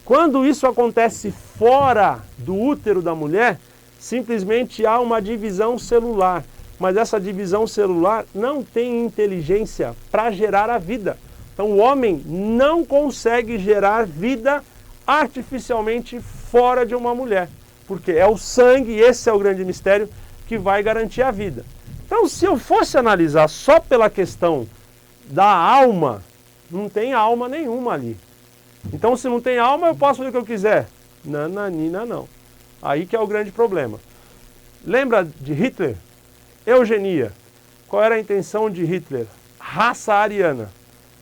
Quando isso acontece fora do útero da mulher, simplesmente há uma divisão celular. Mas essa divisão celular não tem inteligência para gerar a vida. Então o homem não consegue gerar vida artificialmente fora de uma mulher. Porque é o sangue, esse é o grande mistério, que vai garantir a vida. Então se eu fosse analisar só pela questão da alma, não tem alma nenhuma ali. Então se não tem alma, eu posso fazer o que eu quiser. Nananina não. Aí que é o grande problema. Lembra de Hitler? Eugenia. Qual era a intenção de Hitler? Raça ariana.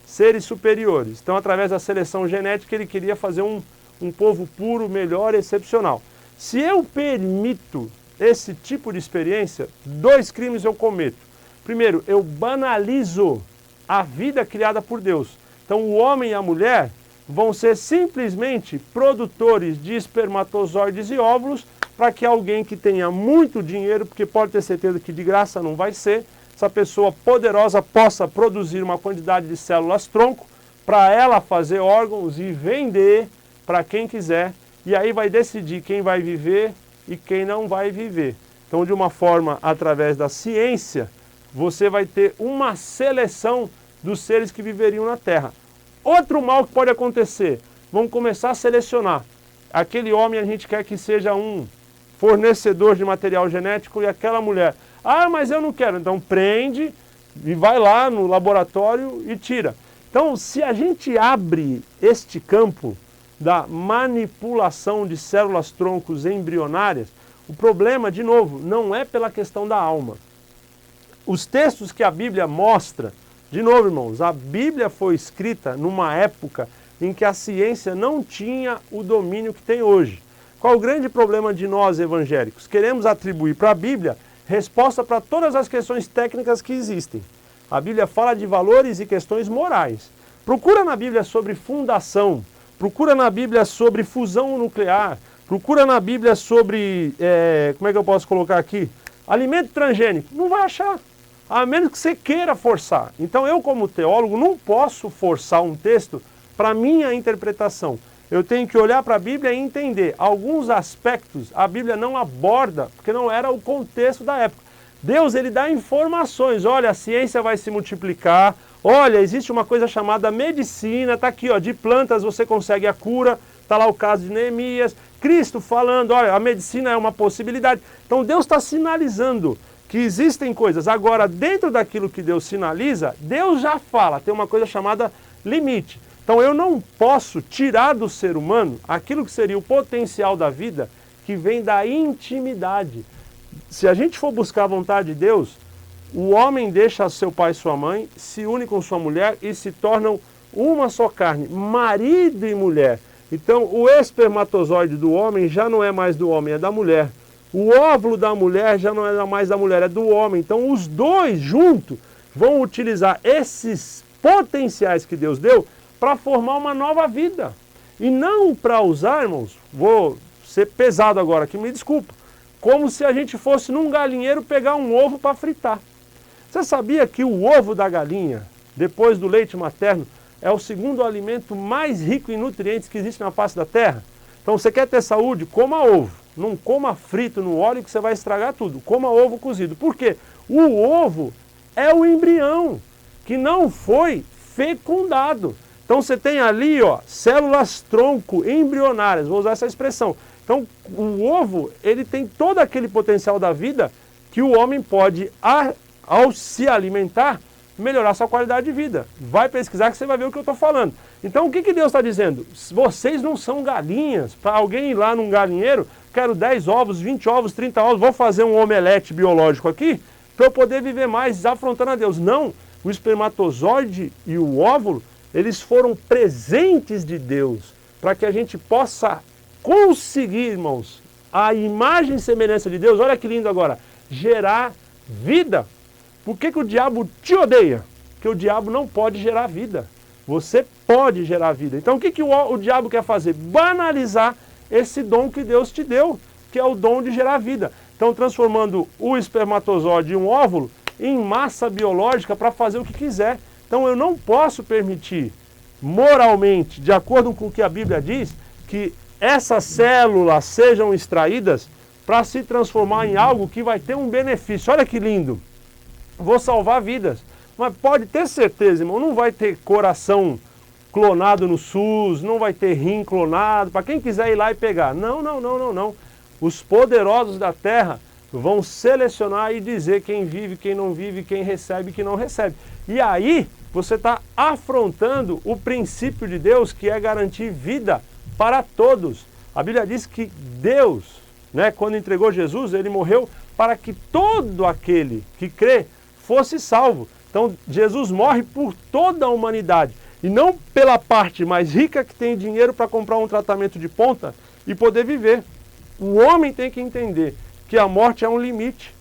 Seres superiores. Então, através da seleção genética, ele queria fazer um povo puro, melhor, excepcional. Se eu permito esse tipo de experiência, 2 crimes eu cometo. Primeiro, eu banalizo a vida criada por Deus. Então, o homem e a mulher vão ser simplesmente produtores de espermatozoides e óvulos para que alguém que tenha muito dinheiro, porque pode ter certeza que de graça não vai ser, essa pessoa poderosa possa produzir uma quantidade de células-tronco para ela fazer órgãos e vender para quem quiser, e aí vai decidir quem vai viver e quem não vai viver. Então, de uma forma, através da ciência, você vai ter uma seleção dos seres que viveriam na Terra. Outro mal que pode acontecer, vamos começar a selecionar. Aquele homem a gente quer que seja um fornecedor de material genético e aquela mulher, mas eu não quero, então prende e vai lá no laboratório e tira. Então, se a gente abre este campo da manipulação de células-troncos embrionárias, o problema, de novo, não é pela questão da alma. Os textos que a Bíblia mostra, de novo, irmãos, a Bíblia foi escrita numa época em que a ciência não tinha o domínio que tem hoje. Qual o grande problema de nós evangélicos? Queremos atribuir para a Bíblia resposta para todas as questões técnicas que existem. A Bíblia fala de valores e questões morais. Procura na Bíblia sobre fundação, procura na Bíblia sobre fusão nuclear, procura na Bíblia sobre, como é que eu posso colocar aqui? Alimento transgênico. Não vai achar, a menos que você queira forçar. Então eu, como teólogo, não posso forçar um texto para minha interpretação. Eu tenho que olhar para a Bíblia e entender. Alguns aspectos a Bíblia não aborda, porque não era o contexto da época. Deus, ele dá informações. Olha, a ciência vai se multiplicar. Olha, existe uma coisa chamada medicina. Está aqui, ó, de plantas você consegue a cura. Está lá o caso de Neemias. Cristo falando, olha, a medicina é uma possibilidade. Então Deus está sinalizando que existem coisas. Agora, dentro daquilo que Deus sinaliza, Deus já fala. Tem uma coisa chamada limite. Então eu não posso tirar do ser humano aquilo que seria o potencial da vida que vem da intimidade. Se a gente for buscar a vontade de Deus, o homem deixa seu pai e sua mãe, se une com sua mulher e se tornam uma só carne, marido e mulher. Então, o espermatozoide do homem já não é mais do homem, é da mulher. O óvulo da mulher já não é mais da mulher, é do homem. Então, os dois juntos vão utilizar esses potenciais que Deus deu para formar uma nova vida. E não para usar, irmãos, vou ser pesado agora aqui, me desculpa, como se a gente fosse num galinheiro pegar um ovo para fritar. Você sabia que o ovo da galinha, depois do leite materno, é o segundo alimento mais rico em nutrientes que existe na face da terra? Então, você quer ter saúde? Coma ovo. Não coma frito no óleo que você vai estragar tudo. Coma ovo cozido. Por quê? O ovo é o embrião que não foi fecundado. Então, você tem ali, ó, células tronco embrionárias. Vou usar essa expressão. Então, o ovo, ele tem todo aquele potencial da vida que o homem pode, ao se alimentar, melhorar sua qualidade de vida. Vai pesquisar que você vai ver o que eu estou falando. Então, o que Deus está dizendo? Vocês não são galinhas. Para alguém ir lá num galinheiro, quero 10 ovos, 20 ovos, 30 ovos, vou fazer um omelete biológico aqui para eu poder viver mais, desafrontando a Deus. Não, o espermatozoide e o óvulo, eles foram presentes de Deus para que a gente possa conseguir, irmãos, a imagem e semelhança de Deus, olha que lindo agora, gerar vida. Por que o diabo te odeia? Porque o diabo não pode gerar vida. Você pode gerar vida. Então o que o diabo quer fazer? Banalizar esse dom que Deus te deu, que é o dom de gerar vida. Então transformando o espermatozoide em um óvulo em massa biológica para fazer o que quiser. Então eu não posso permitir, moralmente, de acordo com o que a Bíblia diz, que essas células sejam extraídas para se transformar em algo que vai ter um benefício. Olha que lindo! Vou salvar vidas. Mas pode ter certeza, irmão, não vai ter coração clonado no SUS, não vai ter rim clonado, para quem quiser ir lá e pegar. Não, não, não, não, não. Os poderosos da terra vão selecionar e dizer quem vive, quem não vive, quem recebe e quem não recebe. E aí você está afrontando o princípio de Deus, que é garantir vida para todos. A Bíblia diz que Deus, né, quando entregou Jesus, ele morreu para que todo aquele que crê fosse salvo. Então Jesus morre por toda a humanidade e não pela parte mais rica que tem dinheiro para comprar um tratamento de ponta e poder viver. O homem tem que entender que a morte é um limite.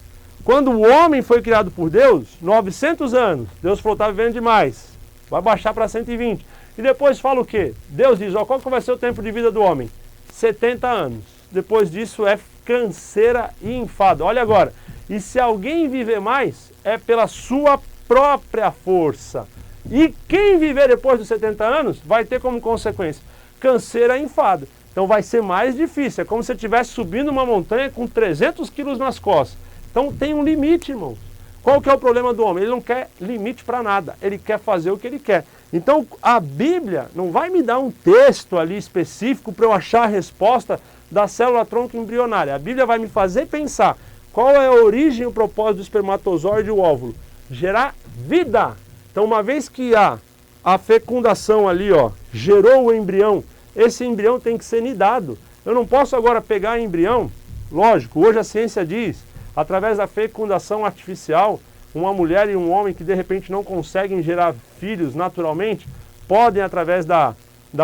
Quando o homem foi criado por Deus, 900 anos, Deus falou, está vivendo demais, vai baixar para 120. E depois fala o quê? Deus diz, ó, qual que vai ser o tempo de vida do homem? 70 anos. Depois disso é canseira e enfado. Olha agora, e se alguém viver mais, é pela sua própria força. E quem viver depois dos 70 anos, vai ter como consequência canseira e enfado. Então vai ser mais difícil, é como se você estivesse subindo uma montanha com 300 quilos nas costas. Então tem um limite, irmãos. Qual que é o problema do homem? Ele não quer limite para nada, ele quer fazer o que ele quer. Então a Bíblia não vai me dar um texto ali específico para eu achar a resposta da célula tronco embrionária. A Bíblia vai me fazer pensar qual é a origem e o propósito do espermatozoide e o óvulo. Gerar vida. Então uma vez que a fecundação ali, ó, gerou o embrião, esse embrião tem que ser nidado. Eu não posso agora pegar embrião, lógico, hoje a ciência diz, através da fecundação artificial, uma mulher e um homem que de repente não conseguem gerar filhos naturalmente, podem através da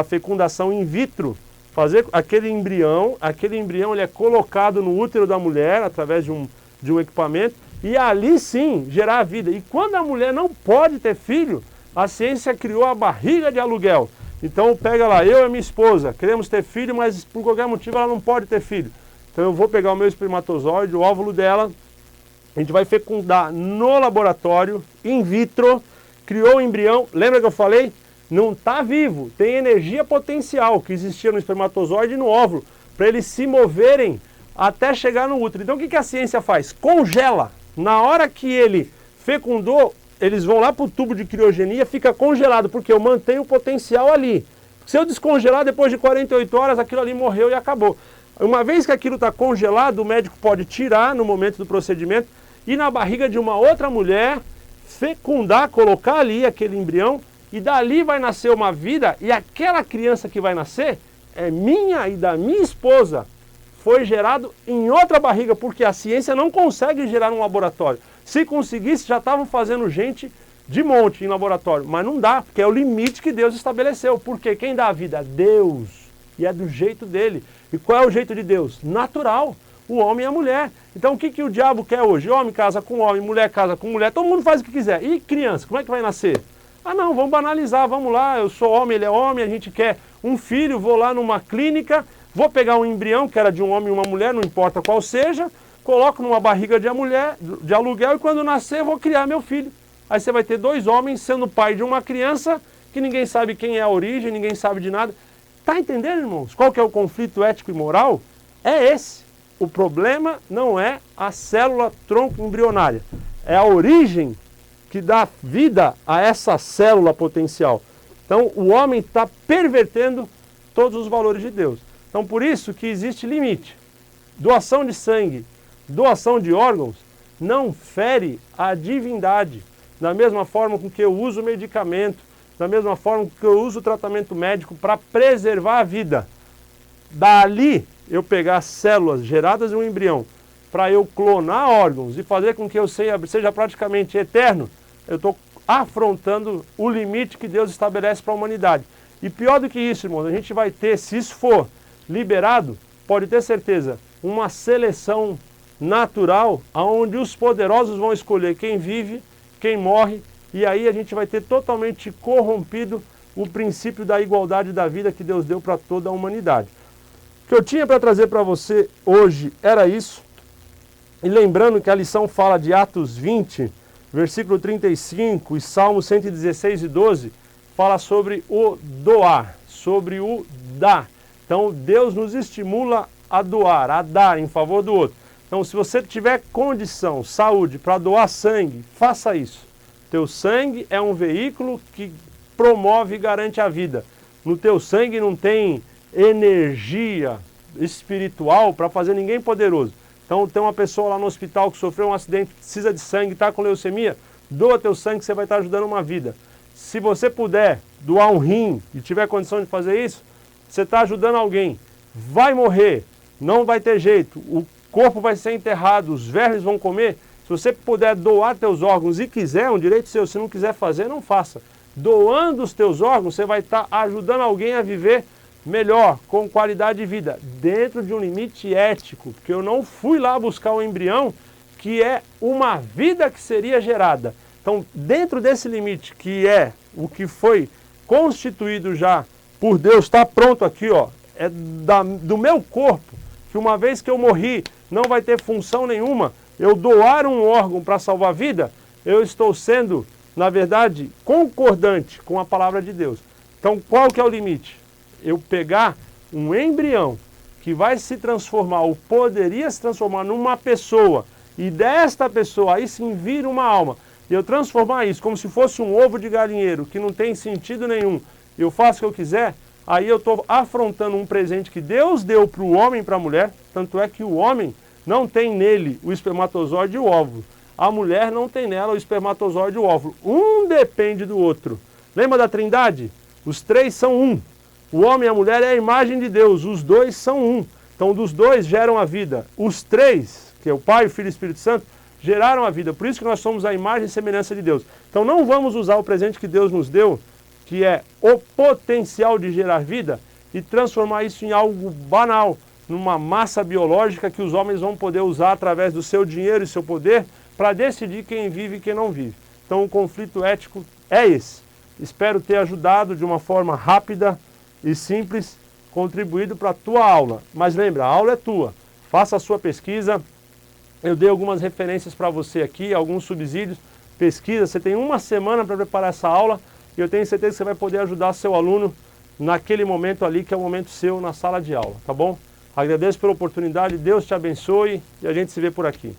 fecundação in vitro, fazer aquele embrião ele é colocado no útero da mulher através de um equipamento e ali sim gerar a vida. E quando a mulher não pode ter filho, a ciência criou a barriga de aluguel. Então pega lá, eu e minha esposa, queremos ter filho, mas por qualquer motivo ela não pode ter filho. Então eu vou pegar o meu espermatozoide, o óvulo dela, a gente vai fecundar no laboratório, in vitro, criou o embrião, lembra que eu falei? Não está vivo, tem energia potencial que existia no espermatozoide e no óvulo, para eles se moverem até chegar no útero. Então o que a ciência faz? Congela. Na hora que ele fecundou, eles vão lá para o tubo de criogenia, fica congelado, porque eu mantenho o potencial ali. Se eu descongelar, depois de 48 horas, aquilo ali morreu e acabou. Uma vez que aquilo está congelado, o médico pode tirar no momento do procedimento, ir na barriga de uma outra mulher, fecundar, colocar ali aquele embrião, e dali vai nascer uma vida, e aquela criança que vai nascer é minha e da minha esposa. Foi gerado em outra barriga, porque a ciência não consegue gerar num laboratório. Se conseguisse, já estavam fazendo gente de monte em laboratório. Mas não dá, porque é o limite que Deus estabeleceu. Porque quem dá a vida? Deus. E é do jeito dele. E qual é o jeito de Deus? Natural. O homem e a mulher. Então o que o diabo quer hoje? Homem casa com homem, mulher casa com mulher, todo mundo faz o que quiser. E criança, como é que vai nascer? Ah não, vamos banalizar, vamos lá, eu sou homem, ele é homem, a gente quer um filho, vou lá numa clínica, vou pegar um embrião, que era de um homem e uma mulher, não importa qual seja, coloco numa barriga de aluguel e quando nascer vou criar meu filho. Aí você vai ter 2 homens sendo pai de uma criança que ninguém sabe quem é a origem, ninguém sabe de nada. Tá entendendo, irmãos? Qual que é o conflito ético e moral? É esse. O problema não é a célula tronco embrionária, é a origem que dá vida a essa célula potencial. Então o homem está pervertendo todos os valores de Deus. Então por isso que existe limite. Doação de sangue, doação de órgãos não fere a divindade. Da mesma forma com que eu uso medicamento, da mesma forma com que eu uso tratamento médico para preservar a vida. Dali eu pegar células geradas em um embrião para eu clonar órgãos e fazer com que eu seja praticamente eterno, eu estou afrontando o limite que Deus estabelece para a humanidade. E pior do que isso, irmãos, a gente vai ter, se isso for liberado, pode ter certeza, uma seleção natural onde os poderosos vão escolher quem vive, quem morre, e aí a gente vai ter totalmente corrompido o princípio da igualdade da vida que Deus deu para toda a humanidade. O que eu tinha para trazer para você hoje era isso. E lembrando que a lição fala de Atos 20, versículo 35 e Salmo 116 e 12, fala sobre o doar, sobre o dar. Então Deus nos estimula a doar, a dar em favor do outro. Então se você tiver condição, saúde, para doar sangue, faça isso. Teu sangue é um veículo que promove e garante a vida. No teu sangue não tem energia espiritual para fazer ninguém poderoso. Então tem uma pessoa lá no hospital que sofreu um acidente, precisa de sangue, está com leucemia, doa teu sangue que você vai estar ajudando uma vida. Se você puder doar um rim e tiver condição de fazer isso, você está ajudando alguém. Vai morrer, não vai ter jeito, o corpo vai ser enterrado, os vermes vão comer. Se você puder doar teus órgãos e quiser, é um direito seu, se não quiser fazer, não faça. Doando os teus órgãos, você vai estar ajudando alguém a viver melhor, com qualidade de vida, dentro de um limite ético, porque eu não fui lá buscar um embrião que é uma vida que seria gerada. Então, dentro desse limite, que é o que foi constituído já por Deus, está pronto aqui, ó, é do meu corpo, que uma vez que eu morri, não vai ter função nenhuma, eu doar um órgão para salvar a vida, eu estou sendo, na verdade, concordante com a palavra de Deus. Então, qual que é o limite? Eu pegar um embrião que vai se transformar, ou poderia se transformar numa pessoa, e desta pessoa aí sim vir uma alma, e eu transformar isso como se fosse um ovo de galinheiro, que não tem sentido nenhum, eu faço o que eu quiser, aí eu estou afrontando um presente que Deus deu para o homem e para a mulher, tanto é que o homem não tem nele o espermatozoide e o óvulo, a mulher não tem nela o espermatozoide e o óvulo, um depende do outro. Lembra da Trindade? Os 3 são um. O homem e a mulher é a imagem de Deus, os 2 são um. Então dos 2 geram a vida. Os 3, que é o Pai, o Filho e o Espírito Santo, geraram a vida. Por isso que nós somos a imagem e semelhança de Deus. Então não vamos usar o presente que Deus nos deu, que é o potencial de gerar vida, e transformar isso em algo banal, numa massa biológica que os homens vão poder usar através do seu dinheiro e seu poder para decidir quem vive e quem não vive. Então o conflito ético é esse. Espero ter ajudado de uma forma rápida e simples, contribuído para a tua aula. Mas lembra, a aula é tua. Faça a sua pesquisa. Eu dei algumas referências para você aqui, alguns subsídios. Pesquisa, você tem uma semana para preparar essa aula e eu tenho certeza que você vai poder ajudar seu aluno naquele momento ali, que é o momento seu na sala de aula, tá bom? Agradeço pela oportunidade, Deus te abençoe e a gente se vê por aqui.